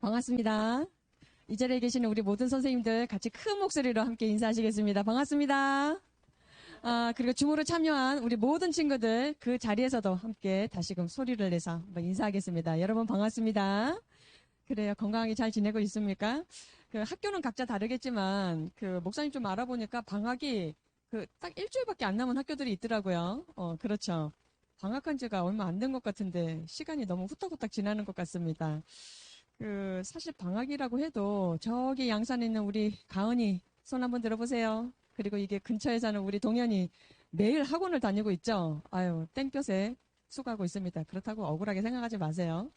반갑습니다. 이 자리에 계시는 우리 모든 선생님들 같이 큰 목소리로 함께 인사하시겠습니다. 반갑습니다. 그리고 줌으로 참여한 우리 모든 친구들 그 자리에서도 함께 다시금 소리를 내서 한번 인사하겠습니다. 여러분 반갑습니다. 그래요. 건강하게 잘 지내고 있습니까? 그 학교는 각자 다르겠지만 그 목사님 좀 알아보니까 방학이 그 딱 일주일밖에 안 남은 학교들이 있더라고요. 그렇죠. 방학한 지가 얼마 안 된 것 같은데 시간이 너무 후딱후딱 지나는 것 같습니다. 사실 방학이라고 해도 저기 양산에 있는 우리 가은이 손 한번 들어보세요. 그리고 이게 근처에 사는 우리 동현이 매일 학원을 다니고 있죠. 아유, 땡볕에 수고하고 있습니다. 그렇다고 억울하게 생각하지 마세요.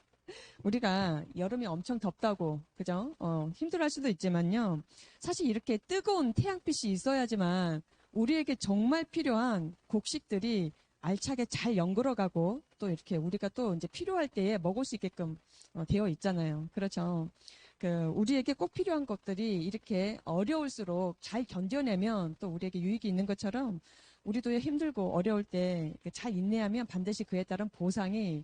우리가 여름이 엄청 덥다고, 그죠? 힘들어할 수도 있지만요. 사실 이렇게 뜨거운 태양빛이 있어야지만 우리에게 정말 필요한 곡식들이 알차게 잘 연결어가고 또 이렇게 우리가 또 이제 필요할 때에 먹을 수 있게끔 되어 있잖아요. 그렇죠. 우리에게 꼭 필요한 것들이 이렇게 어려울수록 잘 견뎌내면 또 우리에게 유익이 있는 것처럼 우리도 힘들고 어려울 때 잘 인내하면 반드시 그에 따른 보상이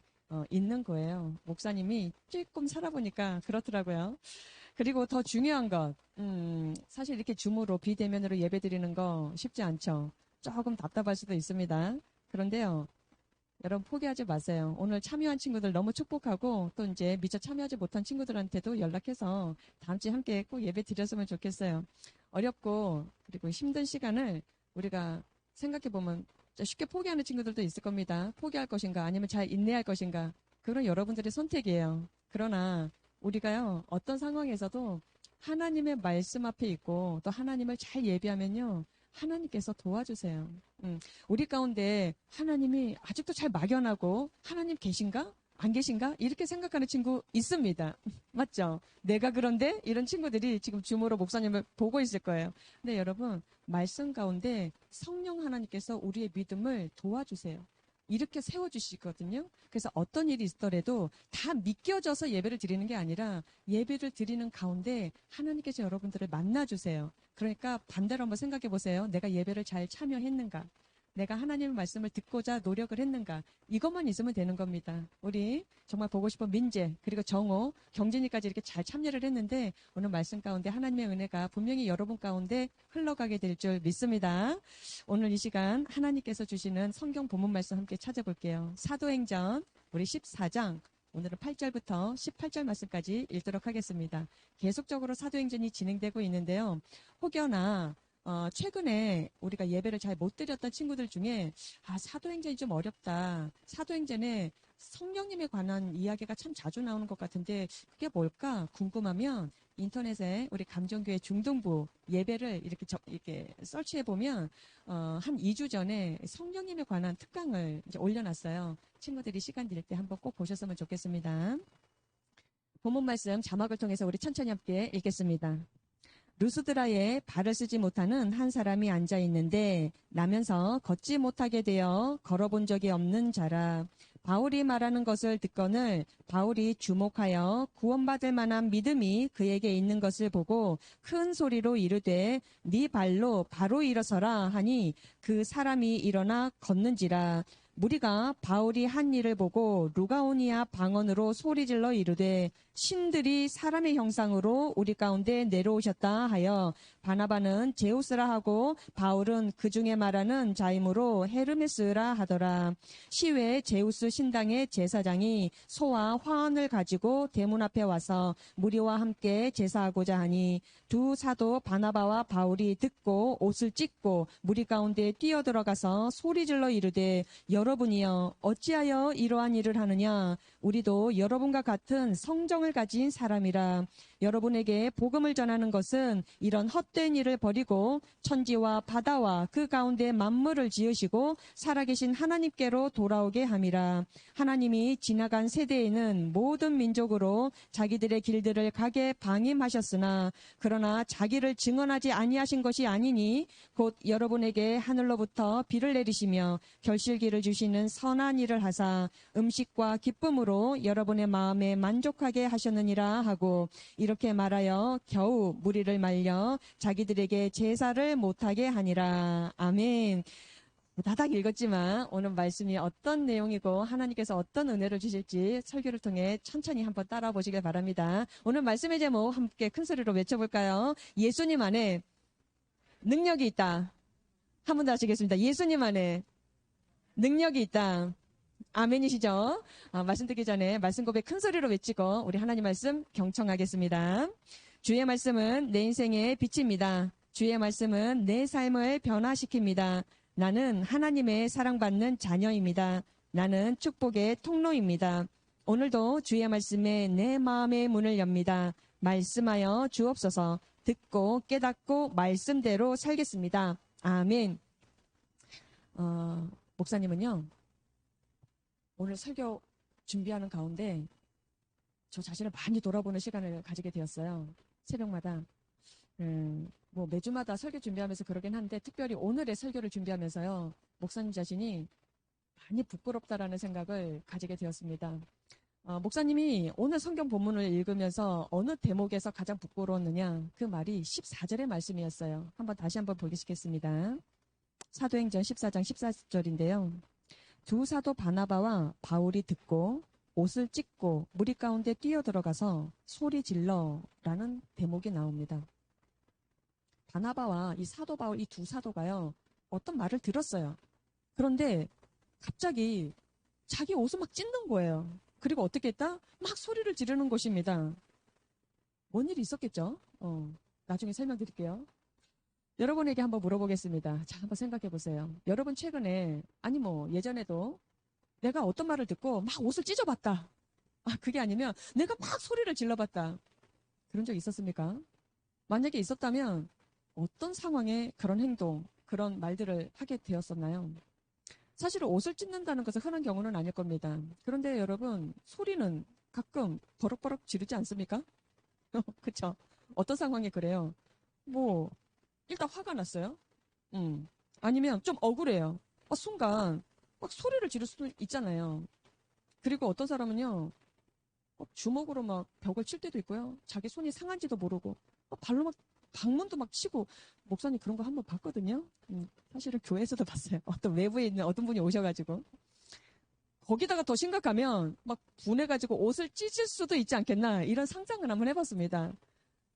있는 거예요. 목사님이 조금 살아보니까 그렇더라고요. 그리고 더 중요한 것, 사실 이렇게 줌으로 비대면으로 예배 드리는 거 쉽지 않죠. 조금 답답할 수도 있습니다. 그런데요, 여러분 포기하지 마세요. 오늘 참여한 친구들 너무 축복하고 또 이제 미처 참여하지 못한 친구들한테도 연락해서 다음 주에 함께 꼭 예배 드렸으면 좋겠어요. 어렵고 그리고 힘든 시간을 우리가 생각해보면 쉽게 포기하는 친구들도 있을 겁니다. 포기할 것인가 아니면 잘 인내할 것인가. 그건 여러분들의 선택이에요. 그러나 우리가요, 어떤 상황에서도 하나님의 말씀 앞에 있고 또 하나님을 잘 예비하면요, 하나님께서 도와주세요. 우리 가운데 하나님이 아직도 잘 막연하고 하나님 계신가? 안 계신가? 이렇게 생각하는 친구 있습니다. 맞죠? 내가 그런데 이런 친구들이 지금 줌으로 목사님을 보고 있을 거예요. 근데 여러분, 말씀 가운데 성령 하나님께서 우리의 믿음을 도와주세요. 이렇게 세워주시거든요. 그래서 어떤 일이 있더라도 다 믿겨져서 예배를 드리는 게 아니라 예배를 드리는 가운데 하나님께서 여러분들을 만나주세요. 그러니까 반대로 한번 생각해 보세요. 내가 예배를 잘 참여했는가? 내가 하나님의 말씀을 듣고자 노력을 했는가? 이것만 있으면 되는 겁니다. 우리 정말 보고 싶은 민재, 그리고 정호, 경진이까지 이렇게 잘 참여를 했는데 오늘 말씀 가운데 하나님의 은혜가 분명히 여러분 가운데 흘러가게 될 줄 믿습니다. 오늘 이 시간 하나님께서 주시는 성경 본문 말씀 함께 찾아볼게요. 사도행전 우리 14장 오늘은 8절부터 18절 말씀까지 읽도록 하겠습니다. 계속적으로 사도행전이 진행되고 있는데요. 혹여나 최근에 우리가 예배를 잘 못 드렸던 친구들 중에 사도행전이 좀 어렵다. 사도행전에 성령님에 관한 이야기가 참 자주 나오는 것 같은데 그게 뭘까 궁금하면 인터넷에 우리 감정교회 중동부 예배를 이렇게 서치해 보면 한 2주 전에 성령님에 관한 특강을 이제 올려놨어요. 친구들이 시간 될 때 한번 꼭 보셨으면 좋겠습니다. 본문 말씀 자막을 통해서 우리 천천히 함께 읽겠습니다. 루스드라에 발을 쓰지 못하는 한 사람이 앉아 있는데 나면서 걷지 못하게 되어 걸어본 적이 없는 자라. 바울이 말하는 것을 듣거늘 바울이 주목하여 구원받을 만한 믿음이 그에게 있는 것을 보고 큰 소리로 이르되 네 발로 바로 일어서라 하니 그 사람이 일어나 걷는지라. 무리가 바울이 한 일을 보고 루가오니아 방언으로 소리질러 이르되 신들이 사람의 형상으로 우리 가운데 내려오셨다 하여 바나바는 제우스라 하고 바울은 그 중에 말하는 자이므로 헤르메스라 하더라. 시외 제우스 신당의 제사장이 소와 화환을 가지고 대문 앞에 와서 무리와 함께 제사하고자 하니 두 사도 바나바와 바울이 듣고 옷을 찢고 무리 가운데 뛰어들어가서 소리질러 이르되 여러분이여 어찌하여 이러한 일을 하느냐. 우리도 여러분과 같은 성정을 가진 사람이라. 여러분에게 복음을 전하는 것은 이런 헛된 일을 버리고 천지와 바다와 그 가운데 만물을 지으시고 살아계신 하나님께로 돌아오게 함이라. 하나님이 지나간 세대에는 모든 민족으로 자기들의 길들을 가게 방임하셨으나 그러나 자기를 증언하지 아니하신 것이 아니니 곧 여러분에게 하늘로부터 비를 내리시며 결실기를 주시는 선한 일을 하사 음식과 기쁨으로 여러분의 마음에 만족하게 하셨느니라 하고 이렇게 말하여 겨우 무리를 말려 자기들에게 제사를 못하게 하니라. 아멘. 다닥 읽었지만 오늘 말씀이 어떤 내용이고 하나님께서 어떤 은혜를 주실지 설교를 통해 천천히 한번 따라 보시길 바랍니다. 오늘 말씀의 제목 함께 큰 소리로 외쳐볼까요? 예수님 안에 능력이 있다. 한 번 더 하시겠습니다. 예수님 안에 능력이 있다. 아멘이시죠? 말씀 듣기 전에 말씀 고백 큰 소리로 외치고 우리 하나님 말씀 경청하겠습니다. 주의 말씀은 내 인생의 빛입니다. 주의 말씀은 내 삶을 변화시킵니다. 나는 하나님의 사랑받는 자녀입니다. 나는 축복의 통로입니다. 오늘도 주의 말씀에 내 마음의 문을 엽니다. 말씀하여 주옵소서. 듣고 깨닫고 말씀대로 살겠습니다. 아멘. 목사님은요, 오늘 설교 준비하는 가운데 저 자신을 많이 돌아보는 시간을 가지게 되었어요. 새벽마다. 뭐 매주마다 설교 준비하면서 그러긴 한데 특별히 오늘의 설교를 준비하면서요. 목사님 자신이 많이 부끄럽다라는 생각을 가지게 되었습니다. 목사님이 오늘 성경 본문을 읽으면서 어느 대목에서 가장 부끄러웠느냐? 그 말이 14절의 말씀이었어요. 다시 한번 보시겠습니다. 사도행전 14장 14절인데요. 두 사도 바나바와 바울이 듣고 옷을 찢고 무리 가운데 뛰어들어가서 소리 질러라는 대목이 나옵니다. 바나바와 이 사도 바울 이 두 사도가요. 어떤 말을 들었어요. 그런데 갑자기 자기 옷을 막 찢는 거예요. 그리고 어떻게 했다? 막 소리를 지르는 것입니다. 뭔 일이 있었겠죠? 나중에 설명드릴게요. 여러분에게 한번 물어보겠습니다. 자, 한번 생각해 보세요. 여러분 최근에 아니 뭐 예전에도 내가 어떤 말을 듣고 막 옷을 찢어봤다. 그게 아니면 내가 막 소리를 질러봤다. 그런 적 있었습니까? 만약에 있었다면 어떤 상황에 그런 행동, 그런 말들을 하게 되었었나요? 사실 옷을 찢는다는 것은 흔한 경우는 아닐 겁니다. 그런데 여러분 소리는 가끔 버럭버럭 지르지 않습니까? 그쵸? 어떤 상황에 그래요? 뭐 일단 화가 났어요. 아니면 좀 억울해요. 순간 막 소리를 지를 수도 있잖아요. 그리고 어떤 사람은요, 주먹으로 막 벽을 칠 때도 있고요. 자기 손이 상한지도 모르고 발로 막 방문도 막 치고. 목사님 그런 거 한번 봤거든요. 사실은 교회에서도 봤어요. 어떤 외부에 있는 어떤 분이 오셔가지고 거기다가 더 심각하면 막 분해가지고 옷을 찢을 수도 있지 않겠나 이런 상상을 한번 해봤습니다.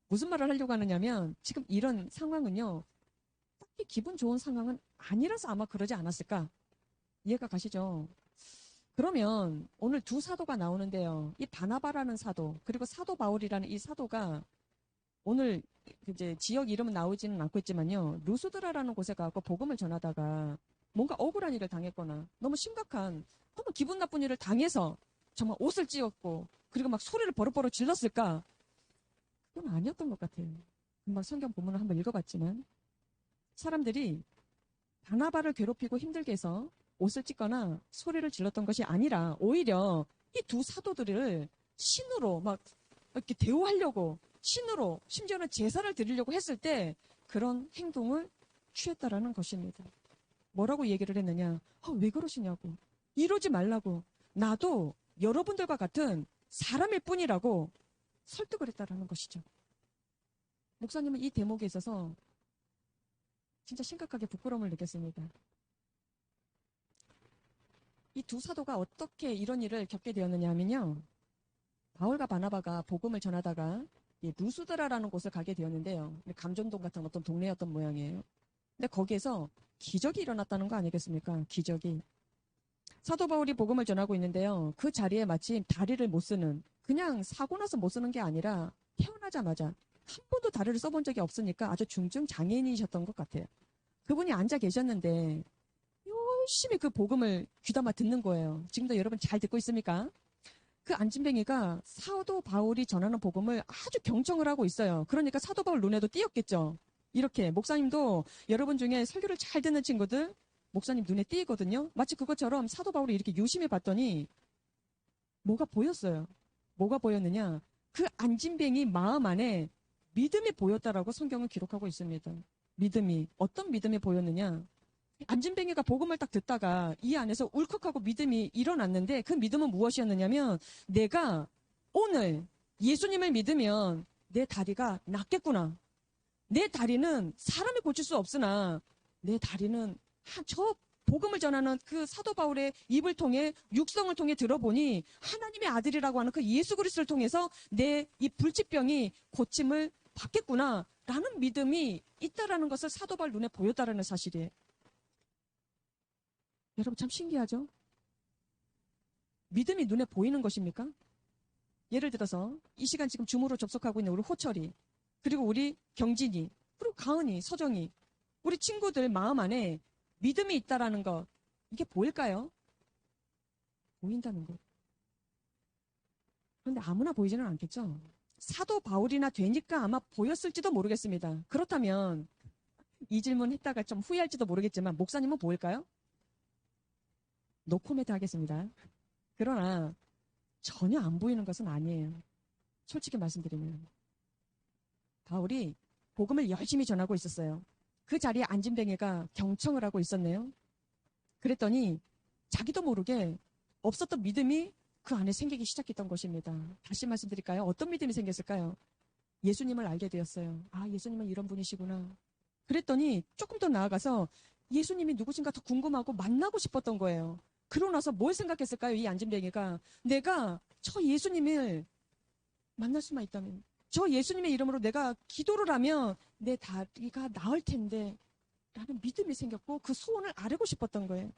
무슨 말을 하려고 하느냐면 지금 이런 상황은요. 딱히 기분 좋은 상황은 아니라서 아마 그러지 않았을까? 이해가 가시죠? 그러면 오늘 두 사도가 나오는데요. 이 바나바라는 사도, 그리고 사도 바울이라는 이 사도가 오늘 이제 지역 이름은 나오지는 않고 있지만요. 루스드라라는 곳에 가고 복음을 전하다가 뭔가 억울한 일을 당했거나 너무 심각한, 너무 기분 나쁜 일을 당해서 정말 옷을 찢었고 그리고 막 소리를 버럭버럭 질렀을까? 그건 아니었던 것 같아요. 금방 성경 본문을 한번 읽어봤지만 사람들이 바나바를 괴롭히고 힘들게 해서 옷을 찢거나 소리를 질렀던 것이 아니라 오히려 이 두 사도들을 신으로 막 이렇게 대우하려고 신으로 심지어는 제사를 드리려고 했을 때 그런 행동을 취했다라는 것입니다. 뭐라고 얘기를 했느냐? 왜 그러시냐고. 이러지 말라고. 나도 여러분들과 같은 사람일 뿐이라고 설득을 했다라는 것이죠. 목사님은 이 대목에 있어서 진짜 심각하게 부끄러움을 느꼈습니다. 이 두 사도가 어떻게 이런 일을 겪게 되었느냐 하면요. 바울과 바나바가 복음을 전하다가 루스드라라는 곳을 가게 되었는데요. 감전동 같은 어떤 동네였던 모양이에요. 근데 거기에서 기적이 일어났다는 거 아니겠습니까? 기적이. 사도 바울이 복음을 전하고 있는데요. 그 자리에 마침 다리를 못 쓰는, 그냥 사고 나서 못 쓰는 게 아니라 태어나자마자 한 번도 다리를 써본 적이 없으니까 아주 중증 장애인이셨던 것 같아요. 그분이 앉아 계셨는데 열심히 그 복음을 귀담아 듣는 거예요. 지금도 여러분 잘 듣고 있습니까? 그 안진뱅이가 사도 바울이 전하는 복음을 아주 경청을 하고 있어요. 그러니까 사도 바울 눈에도 띄었겠죠. 이렇게 목사님도 여러분 중에 설교를 잘 듣는 친구들 목사님 눈에 띄거든요. 마치 그것처럼 사도 바울이 이렇게 유심히 봤더니 뭐가 보였어요. 뭐가 보였느냐? 그 안진뱅이 마음 안에 믿음이 보였다라고 성경은 기록하고 있습니다. 믿음이. 어떤 믿음이 보였느냐? 안진뱅이가 복음을 딱 듣다가 이 안에서 울컥하고 믿음이 일어났는데 그 믿음은 무엇이었느냐면 내가 오늘 예수님을 믿으면 내 다리가 낫겠구나. 내 다리는 사람이 고칠 수 없으나 내 다리는 저 복음을 전하는 그 사도 바울의 입을 통해 육성을 통해 들어보니 하나님의 아들이라고 하는 그 예수 그리스도를 통해서 내 이 불치병이 고침을 받겠구나 라는 믿음이 있다라는 것을 사도 바울 눈에 보였다라는 사실이에요. 여러분 참 신기하죠? 믿음이 눈에 보이는 것입니까? 예를 들어서 이 시간 지금 줌으로 접속하고 있는 우리 호철이, 그리고 우리 경진이, 그리고 가은이, 서정이, 우리 친구들 마음 안에 믿음이 있다라는 것, 이게 보일까요? 보인다는 것. 그런데 아무나 보이지는 않겠죠? 사도 바울이나 되니까 아마 보였을지도 모르겠습니다. 그렇다면 이 질문 했다가 좀 후회할지도 모르겠지만 목사님은 보일까요? 노코멘트 하겠습니다. 그러나 전혀 안 보이는 것은 아니에요. 솔직히 말씀드리면. 바울이 복음을 열심히 전하고 있었어요. 그 자리에 안진뱅이가 경청을 하고 있었네요. 그랬더니 자기도 모르게 없었던 믿음이 그 안에 생기기 시작했던 것입니다. 다시 말씀드릴까요? 어떤 믿음이 생겼을까요? 예수님을 알게 되었어요. 아, 예수님은 이런 분이시구나. 그랬더니 조금 더 나아가서 예수님이 누구신가 더 궁금하고 만나고 싶었던 거예요. 그러고 나서 뭘 생각했을까요? 이 안진뱅이가 내가 저 예수님을 만날 수만 있다면, 저 예수님의 이름으로 내가 기도를 하면 내 다리가 나을 텐데 라는 믿음이 생겼고 그 소원을 아뢰고 싶었던 거예요.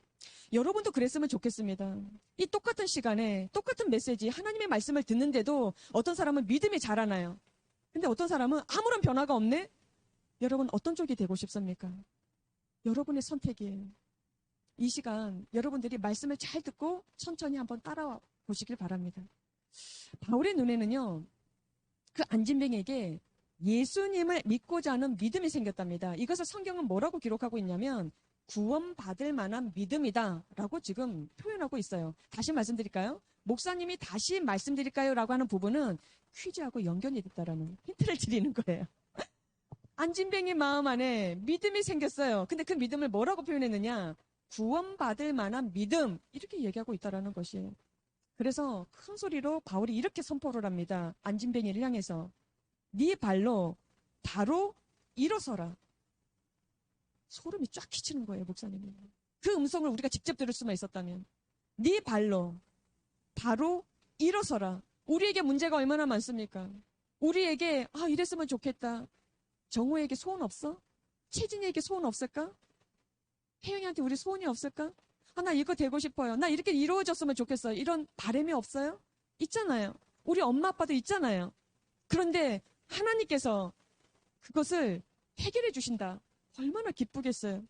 여러분도 그랬으면 좋겠습니다. 이 똑같은 시간에 똑같은 메시지 하나님의 말씀을 듣는데도 어떤 사람은 믿음이 자라나요. 근데 어떤 사람은 아무런 변화가 없네? 여러분 어떤 쪽이 되고 싶습니까? 여러분의 선택이에요. 이 시간 여러분들이 말씀을 잘 듣고 천천히 한번 따라와 보시길 바랍니다. 바울의 눈에는요, 그 안진뱅에게 예수님을 믿고자 하는 믿음이 생겼답니다. 이것을 성경은 뭐라고 기록하고 있냐면 구원받을 만한 믿음이다 라고 지금 표현하고 있어요. 다시 말씀드릴까요? 목사님이 다시 말씀드릴까요? 라고 하는 부분은 퀴즈하고 연결이 됐다라는 힌트를 드리는 거예요. 안진뱅이 마음 안에 믿음이 생겼어요. 근데 그 믿음을 뭐라고 표현했느냐? 구원받을 만한 믿음, 이렇게 얘기하고 있다라는 것이에요. 그래서 큰 소리로 바울이 이렇게 선포를 합니다. 안진뱅이를 향해서 네 발로 바로 일어서라. 소름이 쫙 끼치는 거예요, 목사님이. 그 음성을 우리가 직접 들을 수만 있었다면. 네 발로 바로 일어서라. 우리에게 문제가 얼마나 많습니까? 우리에게 이랬으면 좋겠다. 정호에게 소원 없어? 채진이에게 소원 없을까? 혜영이한테 우리 소원이 없을까? 나 이거 되고 싶어요. 나 이렇게 이루어졌으면 좋겠어요. 이런 바람이 없어요? 있잖아요. 우리 엄마 아빠도 있잖아요. 그런데 하나님께서 그것을 해결해 주신다. 얼마나 기쁘겠어요.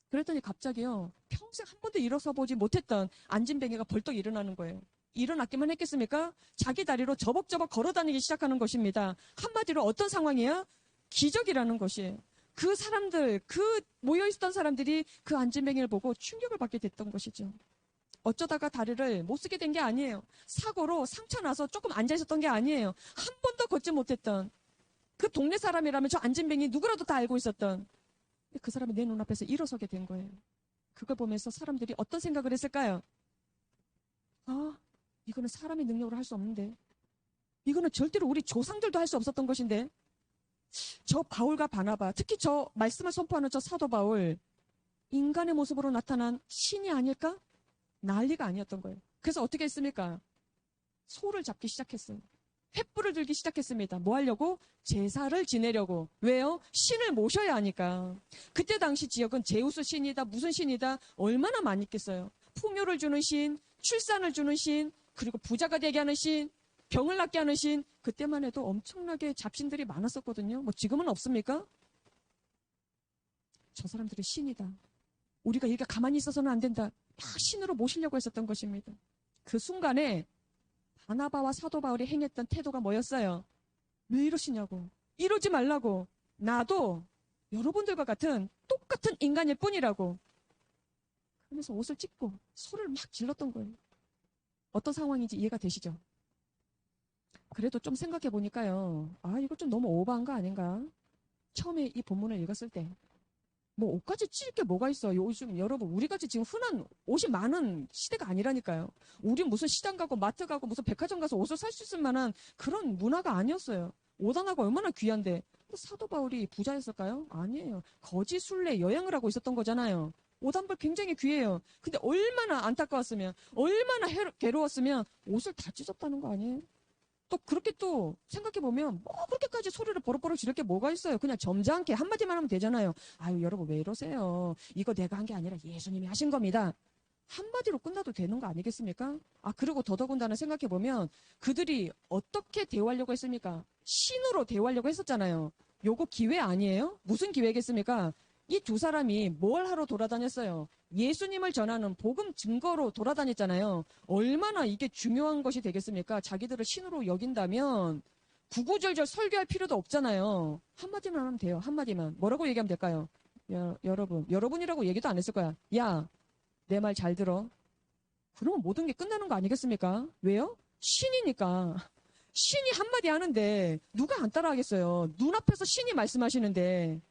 그랬더니 갑자기요, 평생 한 번도 일어서 보지 못했던 안진뱅이가 벌떡 일어나는 거예요. 일어났기만 했겠습니까? 자기 다리로 저벅저벅 걸어다니기 시작하는 것입니다. 한마디로 어떤 상황이야? 기적이라는 것이에요. 그 사람들, 그 모여있었던 사람들이 그 안진뱅이를 보고 충격을 받게 됐던 것이죠. 어쩌다가 다리를 못 쓰게 된 게 아니에요. 사고로 상처 나서 조금 앉아있었던 게 아니에요. 한 번도 걷지 못했던 그 동네 사람이라면 저 안진뱅이 누구라도 다 알고 있었던 그 사람이 내 눈앞에서 일어서게 된 거예요. 그걸 보면서 사람들이 어떤 생각을 했을까요? 이거는 사람의 능력으로 할 수 없는데, 이거는 절대로 우리 조상들도 할 수 없었던 것인데, 저 바울과 바나바, 특히 저 말씀을 선포하는 저 사도 바울, 인간의 모습으로 나타난 신이 아닐까? 난리가 아니었던 거예요. 그래서 어떻게 했습니까? 소를 잡기 시작했어요. 횃불을 들기 시작했습니다. 뭐 하려고? 제사를 지내려고. 왜요? 신을 모셔야 하니까. 그때 당시 지역은 제우스 신이다, 무슨 신이다, 얼마나 많이 있겠어요. 풍요를 주는 신, 출산을 주는 신, 그리고 부자가 되게 하는 신, 병을 낫게 하는 신. 그때만 해도 엄청나게 잡신들이 많았었거든요. 뭐 지금은 없습니까? 저 사람들이 신이다. 우리가 이렇게 가만히 있어서는 안 된다. 다 신으로 모시려고 했었던 것입니다. 그 순간에 바나바와 사도 바울이 행했던 태도가 뭐였어요? 왜 이러시냐고. 이러지 말라고. 나도 여러분들과 같은 똑같은 인간일 뿐이라고. 그러면서 옷을 찢고 소를 막 질렀던 거예요. 어떤 상황인지 이해가 되시죠? 그래도 좀 생각해 보니까요. 이거 좀 너무 오버한 거 아닌가? 처음에 이 본문을 읽었을 때. 뭐 옷까지 찢을 게 뭐가 있어요. 요즘 여러분 우리같이 지금 흔한 옷이 많은 시대가 아니라니까요. 우리 무슨 시장 가고 마트 가고 무슨 백화점 가서 옷을 살 수 있을 만한 그런 문화가 아니었어요. 옷 하나가 얼마나 귀한데. 사도 바울이 부자였을까요? 아니에요. 거지 순례 여행을 하고 있었던 거잖아요. 옷 한 벌 굉장히 귀해요. 근데 얼마나 안타까웠으면, 얼마나 괴로웠으면 옷을 다 찢었다는 거 아니에요? 또 그렇게 또 생각해보면 뭐 그렇게까지 소리를 버럭버럭 지를 게 뭐가 있어요. 그냥 점잖게 한마디만 하면 되잖아요. 아유, 여러분 왜 이러세요? 이거 내가 한 게 아니라 예수님이 하신 겁니다. 한마디로 끝나도 되는 거 아니겠습니까? 아, 그리고 더더군다나 생각해보면 그들이 어떻게 대화하려고 했습니까? 신으로 대화하려고 했었잖아요. 요거 기회 아니에요? 무슨 기회겠습니까? 이 두 사람이 뭘 하러 돌아다녔어요? 예수님을 전하는 복음 증거로 돌아다녔잖아요. 얼마나 이게 중요한 것이 되겠습니까? 자기들을 신으로 여긴다면 구구절절 설교할 필요도 없잖아요. 한마디만 하면 돼요. 한마디만. 뭐라고 얘기하면 될까요? 야, 여러분이라고 얘기도 안 했을 거야. 야, 내 말 잘 들어. 그러면 모든 게 끝나는 거 아니겠습니까? 왜요? 신이니까. 신이 한마디 하는데 누가 안 따라하겠어요? 눈앞에서 신이 말씀하시는데.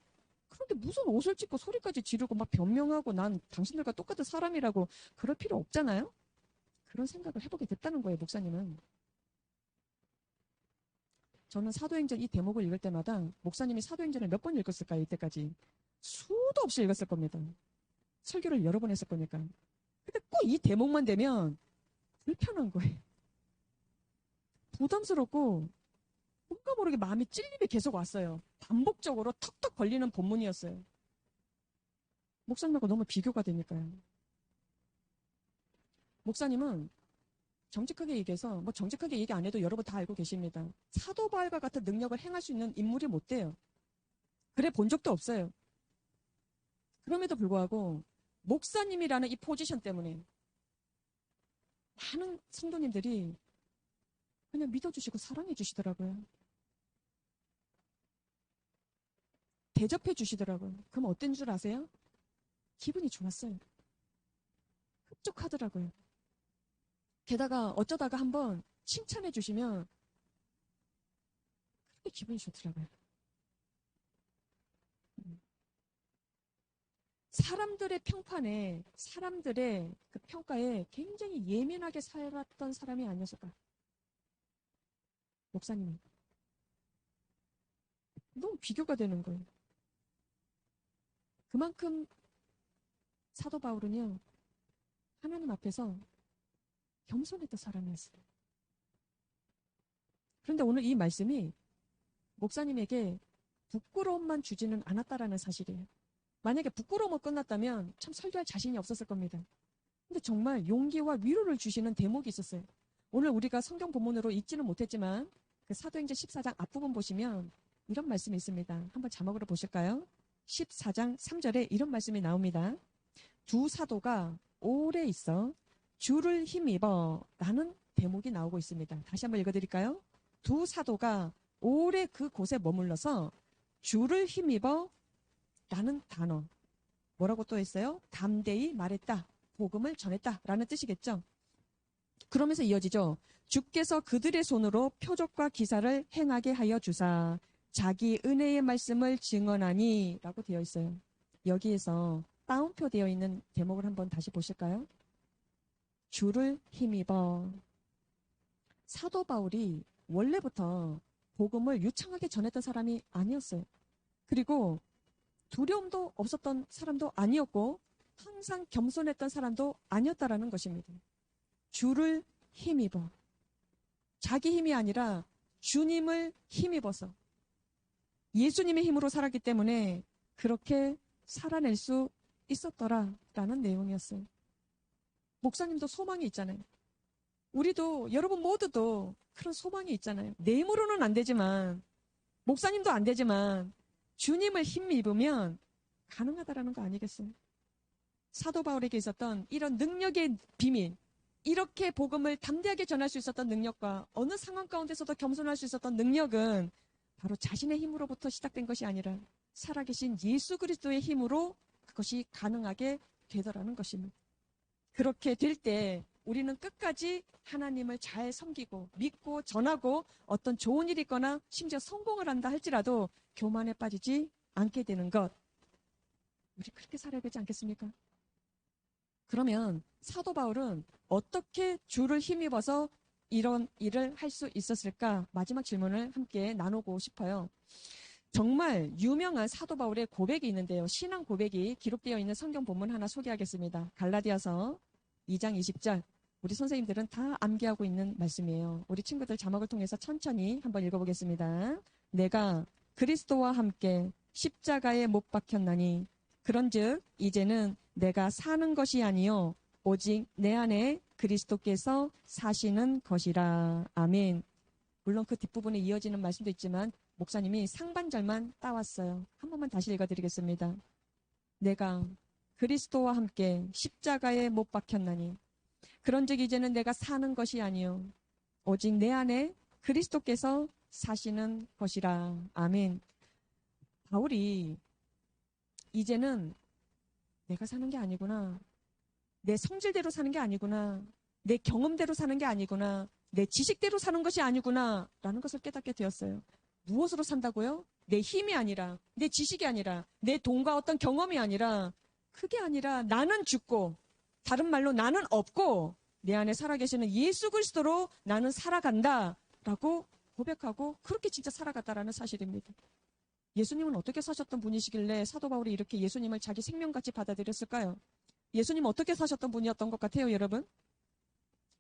그런데 무슨 옷을 찢고 소리까지 지르고 막 변명하고 난 당신들과 똑같은 사람이라고 그럴 필요 없잖아요? 그런 생각을 해보게 됐다는 거예요, 목사님은. 저는 사도행전 이 대목을 읽을 때마다 목사님이 사도행전을 몇 번 읽었을까요, 이때까지? 수도 없이 읽었을 겁니다. 설교를 여러 번 했을 거니까. 근데 꼭 이 대목만 되면 불편한 거예요. 부담스럽고 뭔가 모르게 마음이 찔림이 계속 왔어요. 반복적으로 턱턱 걸리는 본문이었어요. 목사님하고 너무 비교가 되니까요. 목사님은 정직하게 얘기해서 뭐 정직하게 얘기 안 해도 여러분 다 알고 계십니다. 사도 바울과 같은 능력을 행할 수 있는 인물이 못 돼요. 그래 본 적도 없어요. 그럼에도 불구하고 목사님이라는 이 포지션 때문에 많은 성도님들이 그냥 믿어주시고 사랑해 주시더라고요. 대접해 주시더라고요. 그럼 어떤 줄 아세요? 기분이 좋았어요. 흡족하더라고요. 게다가 어쩌다가 한번 칭찬해 주시면 그렇게 기분이 좋더라고요. 사람들의 평판에, 사람들의 그 평가에 굉장히 예민하게 살았던 사람이 아니었을까? 목사님은. 너무 비교가 되는 거예요. 그만큼 사도 바울은요, 하나님 앞에서 겸손했던 사람이었어요. 그런데 오늘 이 말씀이 목사님에게 부끄러움만 주지는 않았다라는 사실이에요. 만약에 부끄러움으로 끝났다면 참 설교할 자신이 없었을 겁니다. 근데 정말 용기와 위로를 주시는 대목이 있었어요. 오늘 우리가 성경 본문으로 읽지는 못했지만 그 사도행전 14장 앞부분 보시면 이런 말씀이 있습니다. 한번 자막으로 보실까요? 14장 3절에 이런 말씀이 나옵니다. 두 사도가 오래 있어 주를 힘입어 라는 대목이 나오고 있습니다. 다시 한번 읽어드릴까요? 두 사도가 오래 그곳에 머물러서 주를 힘입어 라는 단어. 뭐라고 또 했어요? 담대히 말했다. 복음을 전했다. 라는 뜻이겠죠. 그러면서 이어지죠. 주께서 그들의 손으로 표적과 기사를 행하게 하여 주사 자기 은혜의 말씀을 증언하니 라고 되어 있어요. 여기에서 따옴표 되어 있는 대목을 한번 다시 보실까요? 주를 힘입어. 사도 바울이 원래부터 복음을 유창하게 전했던 사람이 아니었어요. 그리고 두려움도 없었던 사람도 아니었고 항상 겸손했던 사람도 아니었다라는 것입니다. 주를 힘입어. 자기 힘이 아니라 주님을 힘입어서 예수님의 힘으로 살았기 때문에 그렇게 살아낼 수 있었더라라는 내용이었어요. 목사님도 소망이 있잖아요. 우리도 여러분 모두도 그런 소망이 있잖아요. 내 힘으로는 안 되지만 목사님도 안 되지만 주님을 힘입으면 가능하다라는 거 아니겠어요? 사도 바울에게 있었던 이런 능력의 비밀, 이렇게 복음을 담대하게 전할 수 있었던 능력과 어느 상황 가운데서도 겸손할 수 있었던 능력은 바로 자신의 힘으로부터 시작된 것이 아니라 살아계신 예수 그리스도의 힘으로 그것이 가능하게 되더라는 것입니다. 그렇게 될 때 우리는 끝까지 하나님을 잘 섬기고 믿고 전하고 어떤 좋은 일이 있거나 심지어 성공을 한다 할지라도 교만에 빠지지 않게 되는 것. 우리 그렇게 살아야 되지 않겠습니까? 그러면 사도 바울은 어떻게 주를 힘입어서 이런 일을 할 수 있었을까? 마지막 질문을 함께 나누고 싶어요. 정말 유명한 사도 바울의 고백이 있는데요. 신앙 고백이 기록되어 있는 성경 본문 하나 소개하겠습니다. 갈라디아서 2장 20절. 우리 선생님들은 다 암기하고 있는 말씀이에요. 우리 친구들 자막을 통해서 천천히 한번 읽어보겠습니다. 내가 그리스도와 함께 십자가에 못 박혔나니 그런즉 이제는 내가 사는 것이 아니요 오직 내 안에 그리스도께서 사시는 것이라. 아멘. 물론 그 뒷부분에 이어지는 말씀도 있지만 목사님이 상반절만 따왔어요. 한 번만 다시 읽어드리겠습니다. 내가 그리스도와 함께 십자가에 못 박혔나니 그런즉 이제는 내가 사는 것이 아니요 오직 내 안에 그리스도께서 사시는 것이라. 아멘. 바울이 이제는 내가 사는 게 아니구나, 내 성질대로 사는 게 아니구나, 내 경험대로 사는 게 아니구나, 내 지식대로 사는 것이 아니구나 라는 것을 깨닫게 되었어요. 무엇으로 산다고요? 내 힘이 아니라, 내 지식이 아니라, 내 돈과 어떤 경험이 아니라, 그게 아니라 나는 죽고 다른 말로 나는 없고 내 안에 살아계시는 예수 그리스도로 나는 살아간다 라고 고백하고 그렇게 진짜 살아갔다라는 사실입니다. 예수님은 어떻게 사셨던 분이시길래 사도 바울이 이렇게 예수님을 자기 생명같이 받아들였을까요? 예수님은 어떻게 사셨던 분이었던 것 같아요, 여러분?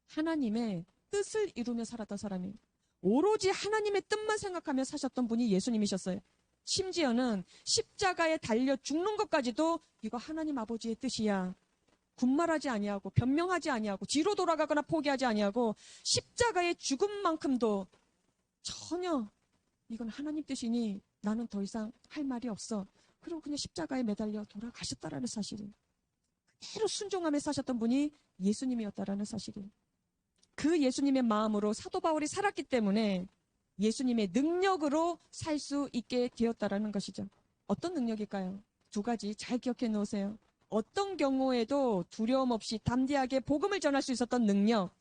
하나님의 뜻을 이루며 살았던 사람이, 오로지 하나님의 뜻만 생각하며 사셨던 분이 예수님이셨어요. 심지어는 십자가에 달려 죽는 것까지도 이거 하나님 아버지의 뜻이야, 군말하지 아니하고 변명하지 아니하고 뒤로 돌아가거나 포기하지 아니하고 십자가의 죽음만큼도 전혀 이건 하나님 뜻이니 나는 더 이상 할 말이 없어. 그리고 그냥 십자가에 매달려 돌아가셨다라는 사실이, 그대로 순종하며 사셨던 분이 예수님이었다라는 사실이, 그 예수님의 마음으로 사도 바울이 살았기 때문에 예수님의 능력으로 살 수 있게 되었다라는 것이죠. 어떤 능력일까요? 두 가지 잘 기억해 놓으세요. 어떤 경우에도 두려움 없이 담대하게 복음을 전할 수 있었던 능력.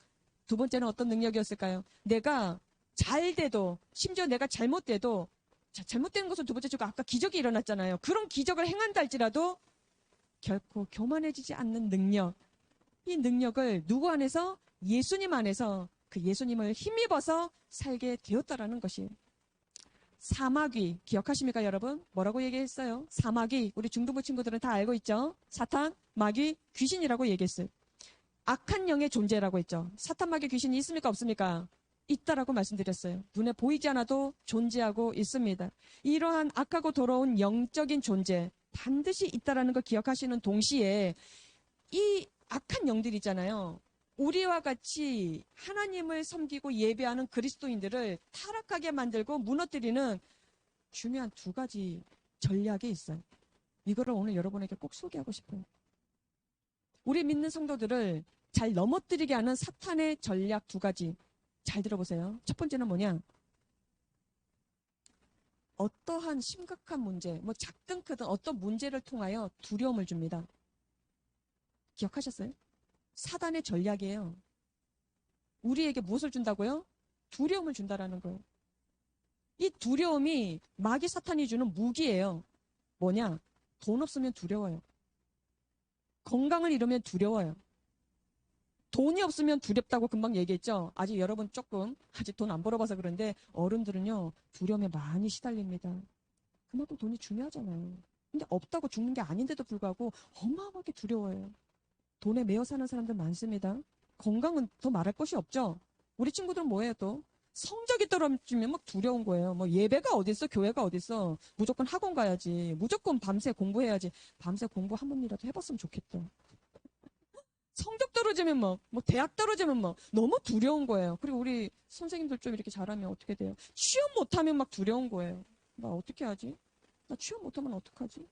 두 번째는 어떤 능력이었을까요? 내가 잘 돼도, 심지어 내가 잘못돼도, 잘못되는 것은 두 번째죠. 아까 기적이 일어났잖아요. 그런 기적을 행한다 할지라도 결코 교만해지지 않는 능력. 이 능력을 누구 안에서? 예수님 안에서 그 예수님을 힘입어서 살게 되었다라는 것이에요. 사마귀 기억하십니까, 여러분? 뭐라고 얘기했어요? 사마귀, 우리 중등부 친구들은 다 알고 있죠? 사탄, 마귀, 귀신이라고 얘기했어요. 악한 영의 존재라고 했죠. 사탄, 마귀, 귀신이 있습니까, 없습니까? 있다라고 말씀드렸어요. 눈에 보이지 않아도 존재하고 있습니다. 이러한 악하고 더러운 영적인 존재 반드시 있다라는 걸 기억하시는 동시에 이 악한 영들이잖아요. 우리와 같이 하나님을 섬기고 예배하는 그리스도인들을 타락하게 만들고 무너뜨리는 중요한 두 가지 전략이 있어요. 이거를 오늘 여러분에게 꼭 소개하고 싶어요. 우리 믿는 성도들을 잘 넘어뜨리게 하는 사탄의 전략 두 가지. 잘 들어보세요. 첫 번째는 뭐냐? 어떠한 심각한 문제, 뭐 작든 크든 어떤 문제를 통하여 두려움을 줍니다. 기억하셨어요? 사단의 전략이에요. 우리에게 무엇을 준다고요? 두려움을 준다라는 거예요. 이 두려움이 마귀 사탄이 주는 무기예요. 뭐냐? 돈 없으면 두려워요. 건강을 잃으면 두려워요. 돈이 없으면 두렵다고 금방 얘기했죠. 아직 여러분 조금 아직 돈 안 벌어봐서 그런데 어른들은요 두려움에 많이 시달립니다. 그만큼 돈이 중요하잖아요. 근데 없다고 죽는 게 아닌데도 불구하고 어마어마하게 두려워요. 돈에 매여 사는 사람들 많습니다. 건강은 더 말할 것이 없죠. 우리 친구들은 뭐예요 또? 성적이 떨어지면 막 두려운 거예요. 뭐 예배가 어딨어? 교회가 어딨어? 무조건 학원 가야지. 무조건 밤새 공부해야지. 밤새 공부 한 번이라도 해봤으면 좋겠다. 성적 떨어지면 뭐 대학 떨어지면 너무 두려운 거예요. 그리고 우리 선생님들 좀 이렇게 잘하면 어떻게 돼요? 취업 못하면 막 두려운 거예요. 나 어떻게 하지? 나 취업 못하면 어떡하지?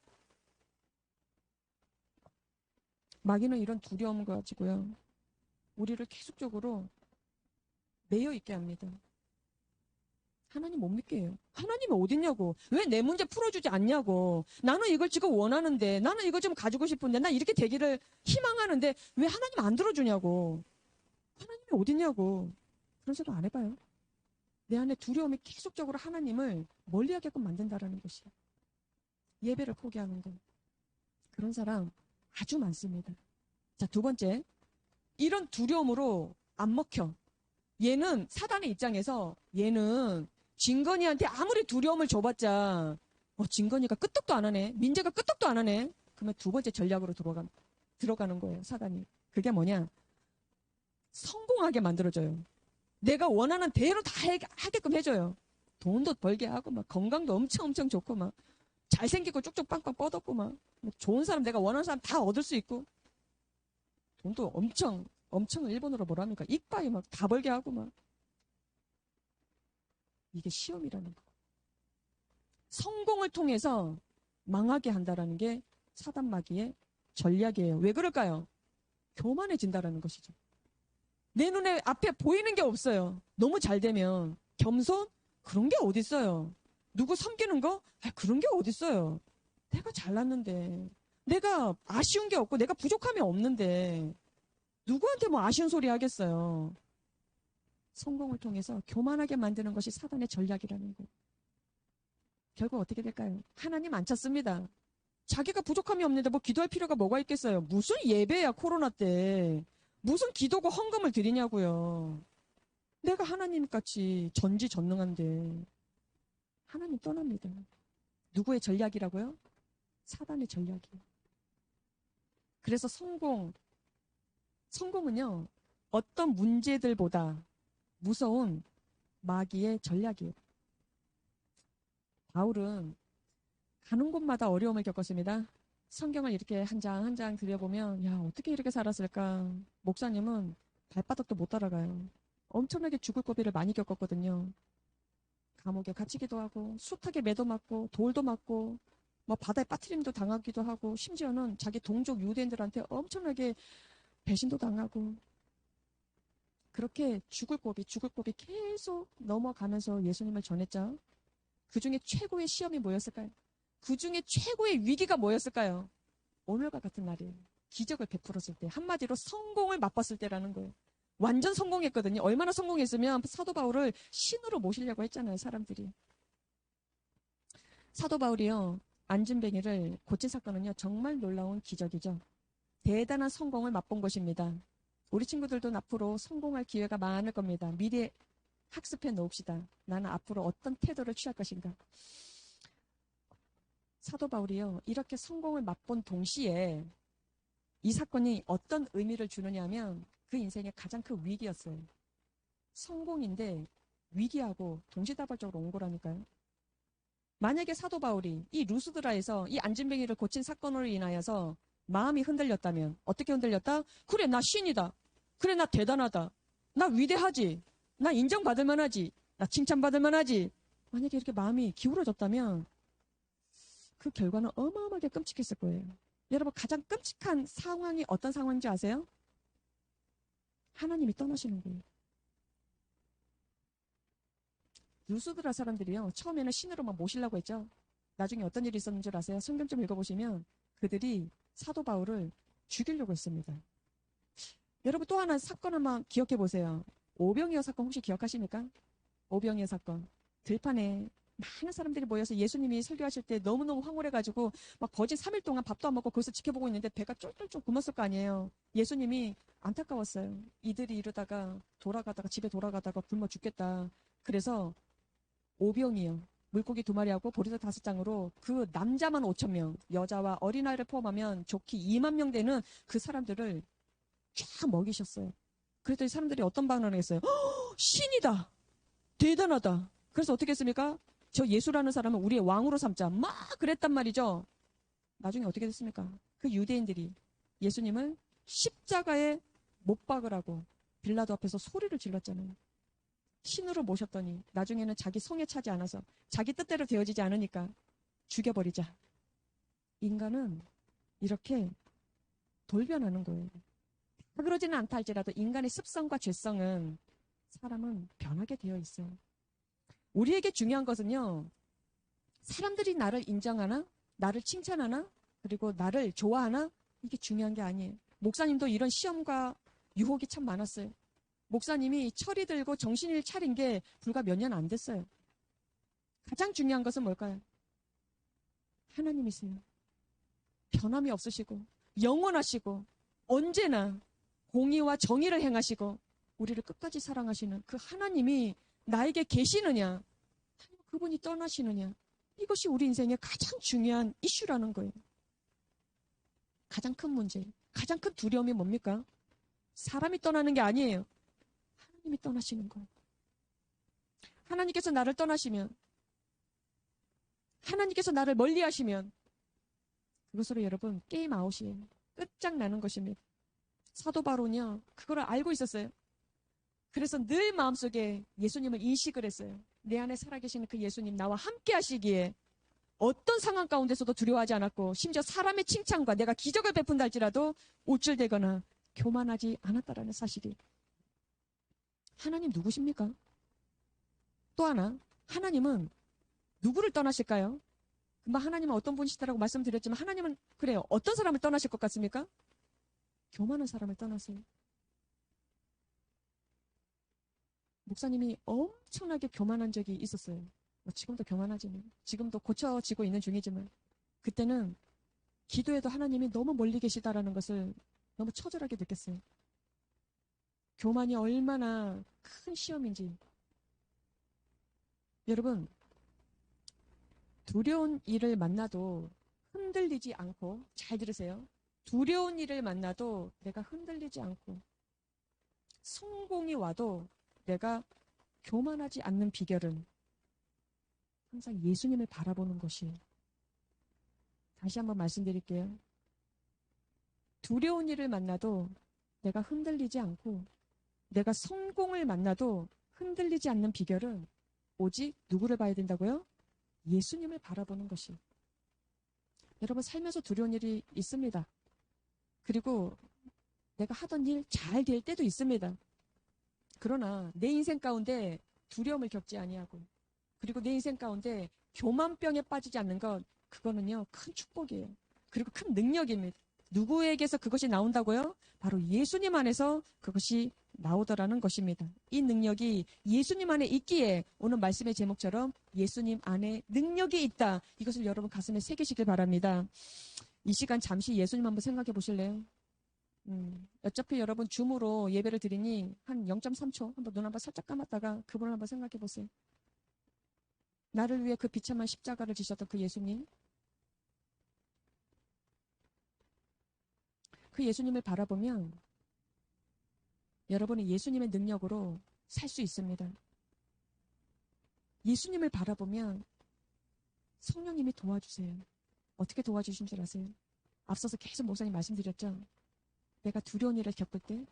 마귀는 이런 두려움을 가지고요. 우리를 계속적으로 매여 있게 합니다. 하나님 못 믿게 해요. 하나님이 어딨냐고. 왜 내 문제 풀어주지 않냐고. 나는 이걸 지금 원하는데, 나는 이걸 좀 가지고 싶은데, 나 이렇게 되기를 희망하는데 왜 하나님 안 들어주냐고. 하나님이 어딨냐고. 그런 생각 안 해봐요. 내 안에 두려움이 계속적으로 하나님을 멀리하게끔 만든다라는 것이에요. 예배를 포기하는 거. 그런 사람 아주 많습니다. 자, 두 번째. 이런 두려움으로 안 먹혀. 얘는 사단의 입장에서 얘는 진건이한테 아무리 두려움을 줘봤자 진건이가 끄떡도 안 하네. 민재가 끄떡도 안 하네. 그러면 두 번째 전략으로 들어가는 거예요, 사단이. 그게 뭐냐? 성공하게 만들어줘요. 내가 원하는 대로 다 하게끔 해줘요. 돈도 벌게 하고, 막, 건강도 엄청 좋고, 막, 잘생기고 쭉쭉 빵빵 뻗었고, 막, 좋은 사람, 내가 원하는 사람 다 얻을 수 있고, 돈도 엄청 일본어로 뭐라 합니까? 이빠이 막 다 벌게 하고, 막. 이게 시험이라는 거. 성공을 통해서 망하게 한다라는 게 사단 마귀의 전략이에요. 왜 그럴까요? 교만해진다라는 것이죠. 내 눈에 앞에 보이는 게 없어요. 너무 잘 되면 겸손? 그런 게 어딨어요. 누구 섬기는 거? 그런 게 어딨어요. 내가 잘났는데, 내가 아쉬운 게 없고, 내가 부족함이 없는데, 누구한테 뭐 아쉬운 소리 하겠어요. 성공을 통해서 교만하게 만드는 것이 사단의 전략이라는 거예요. 결국 어떻게 될까요? 하나님 안 찾습니다. 자기가 부족함이 없는데 뭐 기도할 필요가 뭐가 있겠어요? 무슨 예배야, 코로나 때. 무슨 기도고 헌금을 드리냐고요. 내가 하나님같이 전지전능한데 하나님 떠납니다. 누구의 전략이라고요? 사단의 전략이에요. 그래서 성공은요, 어떤 문제들보다 무서운 마귀의 전략이에요. 바울은 가는 곳마다 어려움을 겪었습니다. 성경을 이렇게 한 장 한 장 들여보면, 야, 어떻게 이렇게 살았을까? 목사님은 발바닥도 못 따라가요. 엄청나게 죽을 고비를 많이 겪었거든요. 감옥에 갇히기도 하고, 숱하게 매도 맞고, 돌도 맞고, 뭐 바다에 빠트림도 당하기도 하고, 심지어는 자기 동족 유대인들한테 엄청나게 배신도 당하고, 그렇게 죽을 고비 계속 넘어가면서 예수님을 전했죠. 그 중에 최고의 시험이 뭐였을까요? 그 중에 최고의 위기가 뭐였을까요? 오늘과 같은 날이에요. 기적을 베풀었을 때, 한마디로 성공을 맛봤을 때라는 거예요. 완전 성공했거든요. 얼마나 성공했으면 사도 바울을 신으로 모시려고 했잖아요, 사람들이. 사도 바울이요, 안진뱅이를 고친 사건은요, 정말 놀라운 기적이죠. 대단한 성공을 맛본 것입니다. 우리 친구들도 앞으로 성공할 기회가 많을 겁니다. 미리 학습해 놓읍시다. 나는 앞으로 어떤 태도를 취할 것인가. 사도 바울이요, 이렇게 성공을 맛본 동시에 이 사건이 어떤 의미를 주느냐 하면 그 인생의 가장 큰 위기였어요. 성공인데 위기하고 동시다발적으로 온 거라니까요. 만약에 사도 바울이 이 루스드라에서 이 안진뱅이를 고친 사건으로 인하여서 마음이 흔들렸다면, 어떻게 흔들렸다? 그래, 나 신이다. 그래, 나 대단하다. 나 위대하지. 나 인정받을 만하지. 나 칭찬받을 만하지. 만약에 이렇게 마음이 기울어졌다면 그 결과는 어마어마하게 끔찍했을 거예요. 여러분, 가장 끔찍한 상황이 어떤 상황인지 아세요? 하나님이 떠나시는 거예요. 루스드라 사람들이요, 처음에는 신으로만 모시려고 했죠. 나중에 어떤 일이 있었는 줄 아세요? 성경 좀 읽어보시면 그들이 사도 바울을 죽이려고 했습니다. 여러분, 또 하나 사건 한번 기억해 보세요. 오병이어 사건 혹시 기억하십니까? 오병이어 사건. 들판에 많은 사람들이 모여서 예수님이 설교하실 때 너무너무 황홀해가지고 막 거진 3일 동안 밥도 안 먹고 거기서 지켜보고 있는데 배가 쫄쫄쫄 굶었을 거 아니에요. 예수님이 안타까웠어요. 이들이 이러다가 집에 돌아가다가 굶어 죽겠다. 그래서 오병이어 물고기 2마리하고 보리쌀 5장으로 그 남자만 5,000명, 여자와 어린아이를 포함하면 좋기 2만 명 되는 그 사람들을 쫙 먹이셨어요. 그랬더니 사람들이 어떤 반응을 했어요? 신이다! 대단하다! 그래서 어떻게 했습니까? 저 예수라는 사람은 우리의 왕으로 삼자. 막 그랬단 말이죠. 나중에 어떻게 됐습니까? 그 유대인들이 예수님을 십자가에 못 박으라고 빌라도 앞에서 소리를 질렀잖아요. 신으로 모셨더니 나중에는 자기 성에 차지 않아서 자기 뜻대로 되어지지 않으니까 죽여버리자. 인간은 이렇게 돌변하는 거예요. 그러지는 않다 할지라도 인간의 습성과 죄성은 사람은 변하게 되어 있어요. 우리에게 중요한 것은요, 사람들이 나를 인정하나, 나를 칭찬하나, 그리고 나를 좋아하나, 이게 중요한 게 아니에요. 목사님도 이런 시험과 유혹이 참 많았어요. 목사님이 철이 들고 정신을 차린 게 불과 몇 년 안 됐어요. 가장 중요한 것은 뭘까요? 하나님이세요. 변함이 없으시고 영원하시고 언제나 공의와 정의를 행하시고 우리를 끝까지 사랑하시는 그 하나님이 나에게 계시느냐, 그분이 떠나시느냐, 이것이 우리 인생의 가장 중요한 이슈라는 거예요. 가장 큰 문제, 가장 큰 두려움이 뭡니까? 사람이 떠나는 게 아니에요. 하나님이 떠나시는 거예요. 하나님께서 나를 떠나시면, 하나님께서 나를 멀리 하시면 그것으로 여러분 게임 아웃이에요. 끝장나는 것입니다. 사도 바울은요, 그걸 알고 있었어요. 그래서 늘 마음속에 예수님을 인식을 했어요. 내 안에 살아계시는 그 예수님 나와 함께 하시기에 어떤 상황 가운데서도 두려워하지 않았고, 심지어 사람의 칭찬과 내가 기적을 베푼다 할지라도 우쭐대거나 교만하지 않았다라는 사실이. 하나님 누구십니까? 또 하나, 하나님은 누구를 떠나실까요? 금방 하나님은 어떤 분이시다라고 말씀드렸지만, 하나님은 그래요. 어떤 사람을 떠나실 것 같습니까? 교만한 사람을 떠나세요. 목사님이 엄청나게 교만한 적이 있었어요. 지금도 교만하지만, 지금도 고쳐지고 있는 중이지만, 그때는 기도해도 하나님이 너무 멀리 계시다라는 것을 너무 처절하게 느꼈어요. 교만이 얼마나 큰 시험인지. 여러분, 두려운 일을 만나도 흔들리지 않고, 잘 들으세요. 두려운 일을 만나도 내가 흔들리지 않고, 성공이 와도 내가 교만하지 않는 비결은 항상 예수님을 바라보는 것이에요. 다시 한번 말씀드릴게요. 두려운 일을 만나도 내가 흔들리지 않고, 내가 성공을 만나도 흔들리지 않는 비결은 오직 누구를 봐야 된다고요? 예수님을 바라보는 것이에요. 여러분, 살면서 두려운 일이 있습니다. 그리고 내가 하던 일 잘 될 때도 있습니다. 그러나 내 인생 가운데 두려움을 겪지 아니하고, 그리고 내 인생 가운데 교만병에 빠지지 않는 것, 그거는요, 큰 축복이에요. 그리고 큰 능력입니다. 누구에게서 그것이 나온다고요? 바로 예수님 안에서 그것이 나오더라는 것입니다. 이 능력이 예수님 안에 있기에 오늘 말씀의 제목처럼 예수님 안에 능력이 있다. 이것을 여러분 가슴에 새기시길 바랍니다. 이 시간 잠시 예수님 한번 생각해 보실래요? 어차피 여러분 줌으로 예배를 드리니 한 0.3초 한번 눈 한번 살짝 감았다가 그분을 한번 생각해 보세요. 나를 위해 그 비참한 십자가를 지셨던 그 예수님. 그 예수님을 바라보면 여러분은 예수님의 능력으로 살 수 있습니다. 예수님을 바라보면 성령님이 도와주세요. 어떻게 도와주신 줄 아세요? 앞서서 계속 목사님 말씀드렸죠. 내가 두려운 일을 겪을 때,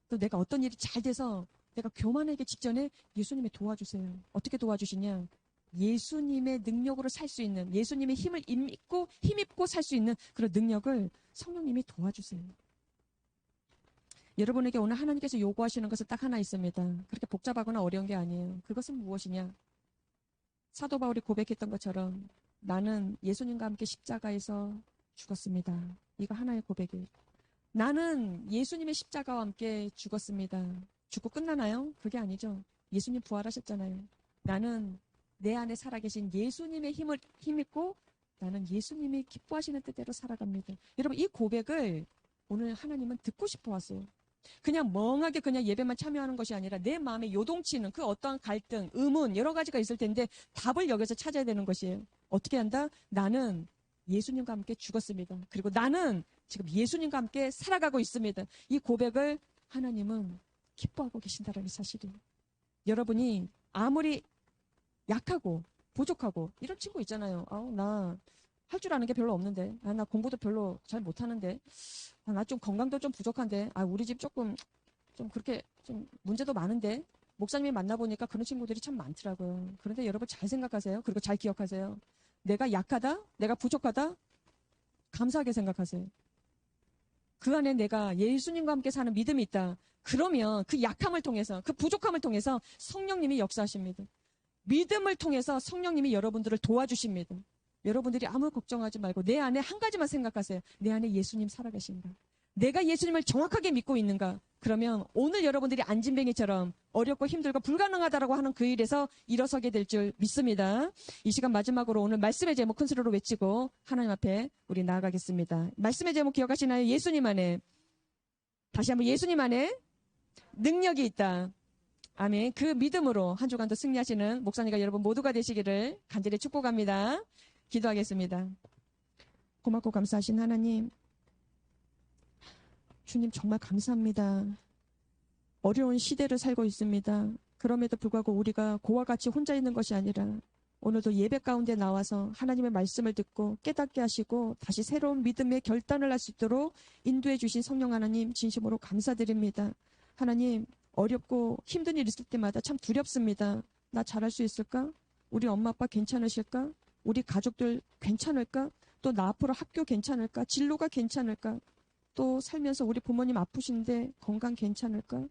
또 내가 어떤 일이 잘 돼서 내가 교만하기 직전에 예수님이 도와주세요. 어떻게 도와주시냐? 예수님의 능력으로 살 수 있는, 예수님의 힘을 힘입고 살 수 있는 그런 능력을 성령님이 도와주세요. 여러분에게 오늘 하나님께서 요구하시는 것은 딱 하나 있습니다. 그렇게 복잡하거나 어려운 게 아니에요. 그것은 무엇이냐? 사도 바울이 고백했던 것처럼 나는 예수님과 함께 십자가에서 죽었습니다. 이거 하나의 고백이에요. 나는 예수님의 십자가와 함께 죽었습니다. 죽고 끝나나요? 그게 아니죠. 예수님 부활하셨잖아요. 나는 내 안에 살아계신 예수님의 힘을 힘입고 나는 예수님이 기뻐하시는 뜻대로 살아갑니다. 여러분, 이 고백을 오늘 하나님은 듣고 싶어 왔어요. 그냥 멍하게 그냥 예배만 참여하는 것이 아니라 내 마음에 요동치는 그 어떠한 갈등, 의문 여러 가지가 있을 텐데 답을 여기서 찾아야 되는 것이에요. 어떻게 한다? 나는 예수님과 함께 죽었습니다. 그리고 나는 지금 예수님과 함께 살아가고 있습니다. 이 고백을 하나님은 기뻐하고 계신다는 사실이에요. 여러분이 아무리 약하고 부족하고 이런 친구 있잖아요. 나 할 줄 아는 게 별로 없는데, 나 공부도 별로 잘 못하는데, 나 좀 건강도 좀 부족한데, 우리 집 조금 좀 그렇게 좀 문제도 많은데, 목사님이 만나보니까 그런 친구들이 참 많더라고요. 그런데 여러분 잘 생각하세요. 그리고 잘 기억하세요. 내가 약하다? 내가 부족하다? 감사하게 생각하세요. 그 안에 내가 예수님과 함께 사는 믿음이 있다. 그러면 그 약함을 통해서, 그 부족함을 통해서 성령님이 역사하십니다. 믿음을 통해서 성령님이 여러분들을 도와주십니다. 여러분들이 아무 걱정하지 말고 내 안에 한 가지만 생각하세요. 내 안에 예수님 살아계신가? 내가 예수님을 정확하게 믿고 있는가? 그러면 오늘 여러분들이 안진뱅이처럼 어렵고 힘들고 불가능하다라고 하는 그 일에서 일어서게 될 줄 믿습니다. 이 시간 마지막으로 오늘 말씀의 제목 큰 소리로 외치고 하나님 앞에 우리 나아가겠습니다. 말씀의 제목 기억하시나요? 예수님 안에. 다시 한번 예수님 안에 능력이 있다. 아멘. 그 믿음으로 한 주간도 승리하시는 목사님과 여러분 모두가 되시기를 간절히 축복합니다. 기도하겠습니다. 고맙고 감사하신 하나님, 주님 정말 감사합니다. 어려운 시대를 살고 있습니다. 그럼에도 불구하고 우리가 고와 같이 혼자 있는 것이 아니라 오늘도 예배 가운데 나와서 하나님의 말씀을 듣고 깨닫게 하시고 다시 새로운 믿음의 결단을 할 수 있도록 인도해 주신 성령 하나님 진심으로 감사드립니다. 하나님, 어렵고 힘든 일 있을 때마다 참 두렵습니다. 나 잘할 수 있을까? 우리 엄마 아빠 괜찮으실까? 우리 가족들 괜찮을까? 또 나 앞으로 학교 괜찮을까? 진로가 괜찮을까? 또 살면서 우리 부모님 아프신데 건강 괜찮을까?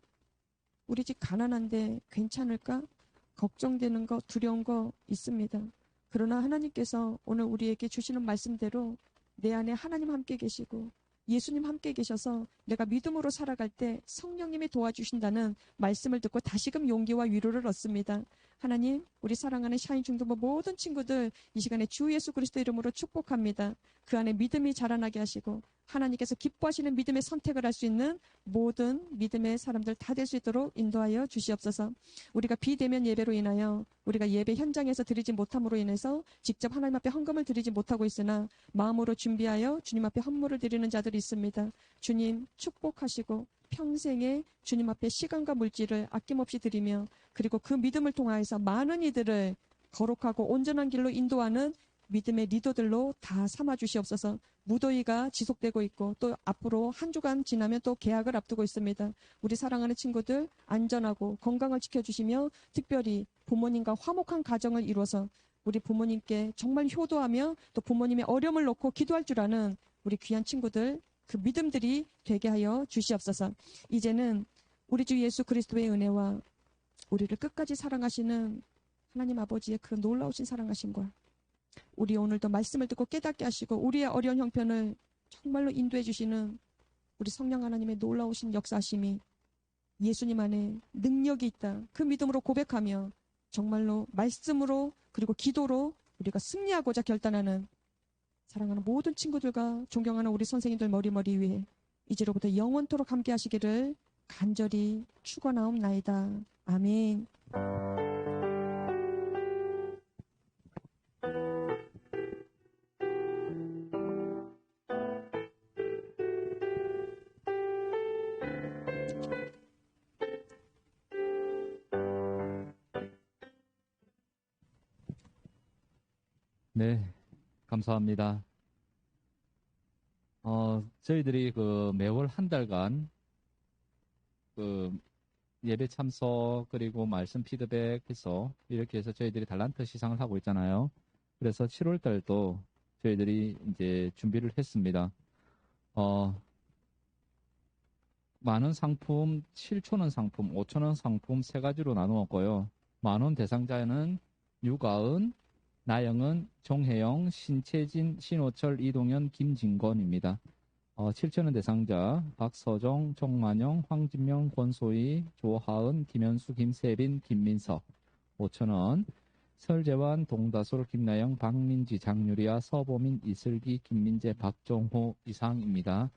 우리 집 가난한데 괜찮을까? 걱정되는 거, 두려운 거 있습니다. 그러나 하나님께서 오늘 우리에게 주시는 말씀대로 내 안에 하나님 함께 계시고 예수님 함께 계셔서 내가 믿음으로 살아갈 때 성령님이 도와주신다는 말씀을 듣고 다시금 용기와 위로를 얻습니다. 하나님, 우리 사랑하는 샤인 중등부 모든 친구들 이 시간에 주 예수 그리스도 이름으로 축복합니다. 그 안에 믿음이 자라나게 하시고 하나님께서 기뻐하시는 믿음의 선택을 할 수 있는 모든 믿음의 사람들 다 될 수 있도록 인도하여 주시옵소서. 우리가 비대면 예배로 인하여 우리가 예배 현장에서 드리지 못함으로 인해서 직접 하나님 앞에 헌금을 드리지 못하고 있으나 마음으로 준비하여 주님 앞에 헌물을 드리는 자들이 있습니다. 주님 축복하시고 평생에 주님 앞에 시간과 물질을 아낌없이 드리며 그리고 그 믿음을 통하여서 많은 이들을 거룩하고 온전한 길로 인도하는 믿음의 리더들로 다 삼아 주시옵소서. 무더위가 지속되고 있고 또 앞으로 한 주간 지나면 또 개학을 앞두고 있습니다. 우리 사랑하는 친구들 안전하고 건강을 지켜주시며 특별히 부모님과 화목한 가정을 이루어서 우리 부모님께 정말 효도하며 또 부모님의 어려움을 놓고 기도할 줄 아는 우리 귀한 친구들 그 믿음들이 되게 하여 주시옵소서. 이제는 우리 주 예수 그리스도의 은혜와 우리를 끝까지 사랑하시는 하나님 아버지의 그 놀라우신 사랑하심과 우리 오늘도 말씀을 듣고 깨닫게 하시고 우리의 어려운 형편을 정말로 인도해 주시는 우리 성령 하나님의 놀라우신 역사하심이 예수님 안에 능력이 있다. 그 믿음으로 고백하며 정말로 말씀으로 그리고 기도로 우리가 승리하고자 결단하는 사랑하는 모든 친구들과 존경하는 우리 선생님들 머리 위에 이제로부터 영원토록 함께 하시기를 간절히 축원하옵나이다. 아멘. 네, 감사합니다. 저희들이 매월 한 달간 예배 참석 그리고 말씀 피드백 해서 이렇게 해서 저희들이 달란트 시상을 하고 있잖아요. 그래서 7월 달도 저희들이 이제 준비를 했습니다. 만원 상품, 7,000원 상품, 5,000원 상품 세 가지로 나누었고요. 만원 대상자는 유가은, 나영은, 종혜영, 신채진, 신호철, 이동현, 김진건입니다. 7,000원 대상자 박서정, 정만영, 황진명, 권소희, 조하은, 김현수, 김세빈, 김민석. 5,000원 설재환, 동다솔, 김나영, 박민지, 장유리아, 서보민, 이슬기, 김민재, 박종호 이상입니다.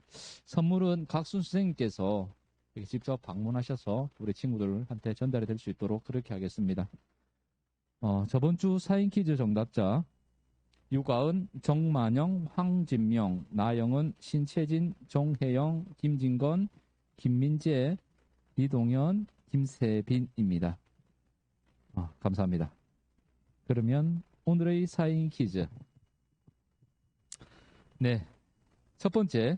선물은 각순 선생님께서 이렇게 직접 방문하셔서 우리 친구들한테 전달이 될 수 있도록 그렇게 하겠습니다. 저번 주 사인 퀴즈 정답자 유가은, 정만영, 황진명, 나영은, 신채진, 정혜영, 김진건, 김민재, 이동현, 김세빈입니다. 감사합니다. 그러면 오늘의 사인 퀴즈. 네, 첫 번째.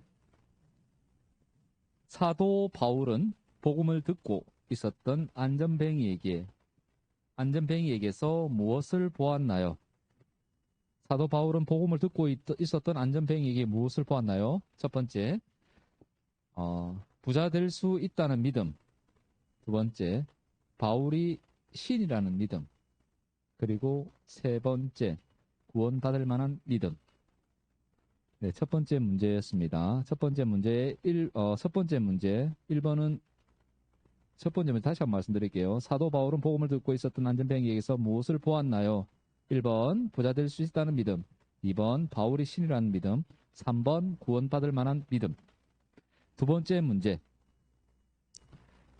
사도 바울은 복음을 듣고 있었던 안전뱅이에게서 무엇을 보았나요? 사도 바울은 복음을 듣고 있었던 안전뱅이에게 무엇을 보았나요? 첫 번째, 부자 될 수 있다는 믿음. 두 번째, 바울이 신이라는 믿음. 그리고 세 번째, 구원받을 만한 믿음. 네, 첫 번째 문제였습니다. 첫 번째 문제 1번은 첫 번째 문제 다시 한번 말씀드릴게요. 사도 바울은 복음을 듣고 있었던 안전뱅이에게서 무엇을 보았나요? 1번, 부자 될 수 있다는 믿음. 2번, 바울이 신이라는 믿음. 3번, 구원받을 만한 믿음. 두 번째 문제.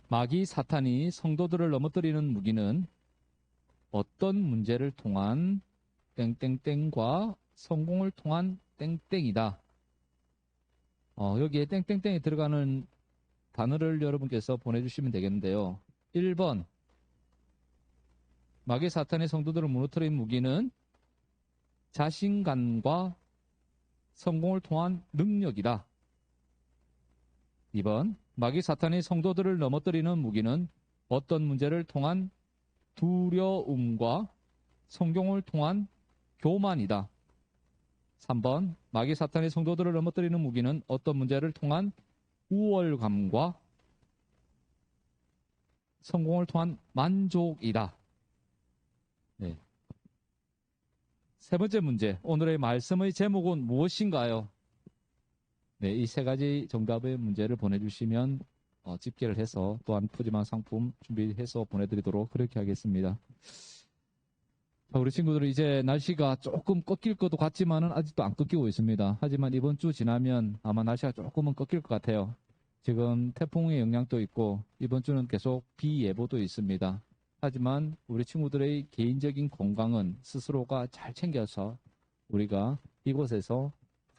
마귀 사탄이 성도들을 넘어뜨리는 무기는 어떤 문제를 통한 땡땡땡과 성공을 통한 땡땡이다. 여기에 땡땡땡이 들어가는 단어를 여러분께서 보내주시면 되겠는데요. 1번, 마귀 사탄이 성도들을 무너뜨린 무기는 자신감과 성공을 통한 능력이다. 2번, 마귀 사탄이 성도들을 넘어뜨리는 무기는 어떤 문제를 통한 두려움과 성공을 통한 교만이다. 3번, 마귀 사탄이 성도들을 넘어뜨리는 무기는 어떤 문제를 통한 우월감과 성공을 통한 만족이다. 네. 세 번째 문제, 오늘의 말씀의 제목은 무엇인가요? 네, 이 세 가지 정답의 문제를 보내주시면 집계를 해서 또한 푸짐한 상품 준비해서 보내드리도록 그렇게 하겠습니다. 자, 우리 친구들은 이제 날씨가 조금 꺾일 것도 같지만은 아직도 안 꺾이고 있습니다. 하지만 이번 주 지나면 아마 날씨가 조금은 꺾일 것 같아요. 지금 태풍의 영향도 있고 이번 주는 계속 비 예보도 있습니다. 하지만 우리 친구들의 개인적인 건강은 스스로가 잘 챙겨서 우리가 이곳에서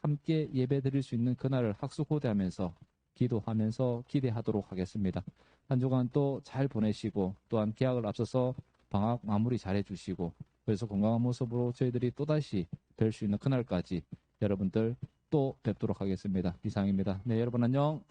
함께 예배 드릴 수 있는 그날을 학수고대하면서 기도하면서 기대하도록 하겠습니다. 한 주간 또 잘 보내시고 또한 개학을 앞서서 방학 마무리 잘 해주시고 그래서 건강한 모습으로 저희들이 또다시 뵐 수 있는 그날까지 여러분들 또 뵙도록 하겠습니다. 이상입니다. 네, 여러분 안녕.